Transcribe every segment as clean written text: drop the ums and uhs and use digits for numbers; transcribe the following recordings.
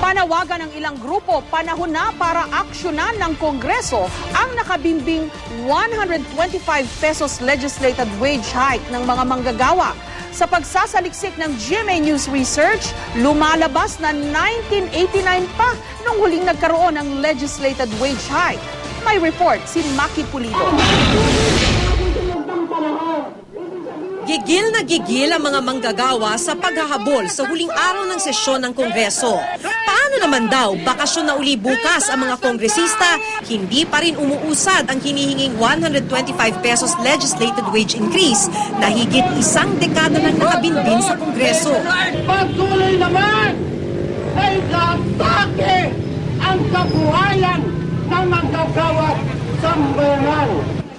Panawagan ng ilang grupo, panahon na para aksyonan ng Kongreso ang nakabimbing 125 pesos legislated wage hike ng mga manggagawa. Sa pagsasaliksik ng GMA News Research, lumalabas na 1989 pa nung huling nagkaroon ng legislated wage hike. May report si Maki Pulido. Gigil na gigil ang mga manggagawa sa paghahabol sa huling araw ng sesyon ng Kongreso. Paano naman daw bakasyon na uli bukas ang mga kongresista, hindi pa rin umuusad ang hinihinging 125 pesos legislated wage increase na higit isang dekada nang nakabinbin sa Kongreso. Patuloy naman ay katake ang kabuhayan ng manggagawa sa bayan.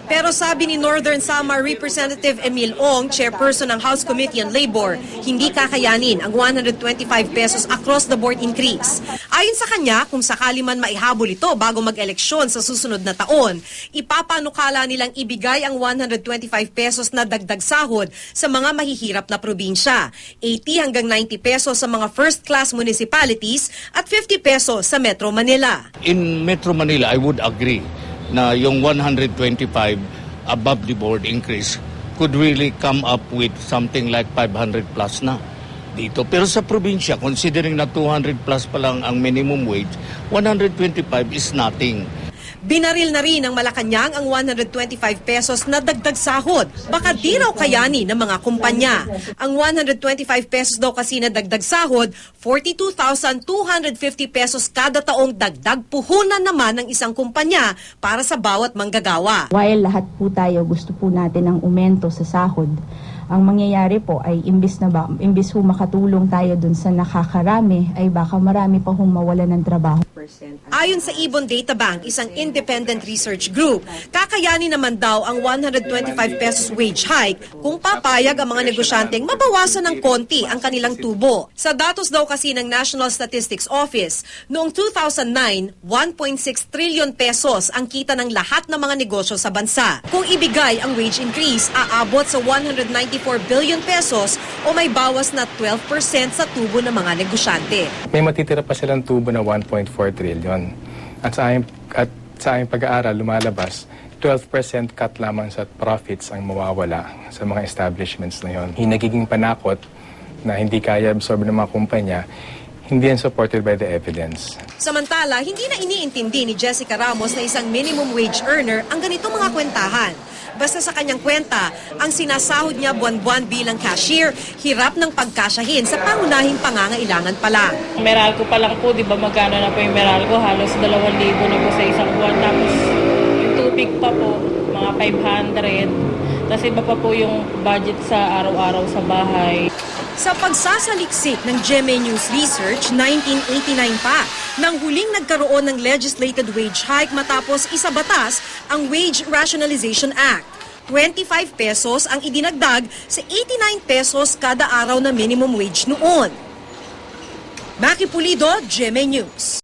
Pero sabi ni Northern Samar Representative Emil Ong, chairperson ng House Committee on Labor, hindi kakayanin ang 125 pesos across the board increase. Ayon sa kanya, kung sakali man maihabol ito bago mag-eleksyon sa susunod na taon, ipapanukala nilang ibigay ang 125 pesos na dagdag sahod sa mga mahihirap na probinsya, 80 hanggang 90 pesos sa mga first-class municipalities at 50 pesos sa Metro Manila. In Metro Manila, I would agree na yung 125 above the board increase could really come up with something like 500 plus na dito. Pero sa probinsya, considering na 200 plus pa lang ang minimum wage, 125 is nothing. Binaril na rin ng Malacanang ang 125 pesos na dagdag sahod. Baka di raw kayanin ng mga kumpanya. Ang 125 pesos daw kasi na dagdag sahod, 42,250 pesos kada taong dagdag puhunan naman ng isang kumpanya para sa bawat manggagawa. While lahat po tayo gusto po natin ng aumento sa sahod, ang mangyayari po ay imbis ho makatulong tayo dun sa nakakarami, ay baka marami pa hong mawalan ng trabaho. Ayon sa Ibon Data Bank, isang independent research group, kakayanin naman daw ang 125 pesos wage hike kung papayag ang mga negosyanteng mabawasan ng konti ang kanilang tubo. Sa datos daw kasi ng National Statistics Office, noong 2009, 1.6 trillion pesos ang kita ng lahat ng mga negosyo sa bansa. Kung ibigay ang wage increase, aabot sa 194 billion pesos o may bawas na 12% sa tubo ng mga negosyante. May matitira pa silang tubo na 1.4 trillion. At sa aming pag-aaral, lumalabas, 12% cut lamang sa profits ang mawawala sa mga establishments na yon. Yung nagiging panakot na hindi kaya absorb ng mga kumpanya, hindi yan supported by the evidence. Samantala, hindi na iniintindi ni Jessica Ramos na isang minimum wage earner ang ganitong mga kwentahan. Basta sa kanyang kwenta, ang sinasahod niya buwan-buwan bilang cashier, hirap ng pagkasyahin sa pangunahing pangangailangan pala. Meralco pa lang po, di ba magkano na po yung Meralco? Halos 2,000 na po sa isang buwan. Tapos yung tubig pa po, mga 500. Tapos iba pa po yung budget sa araw-araw sa bahay. Sa pagsasaliksik ng GMA News Research, 1989 pa, nang huling nagkaroon ng legislated wage hike matapos isabatas ang Wage Rationalization Act. 25 pesos ang idinagdag sa 89 pesos kada araw na minimum wage noon. Maki Pulido, GMA News.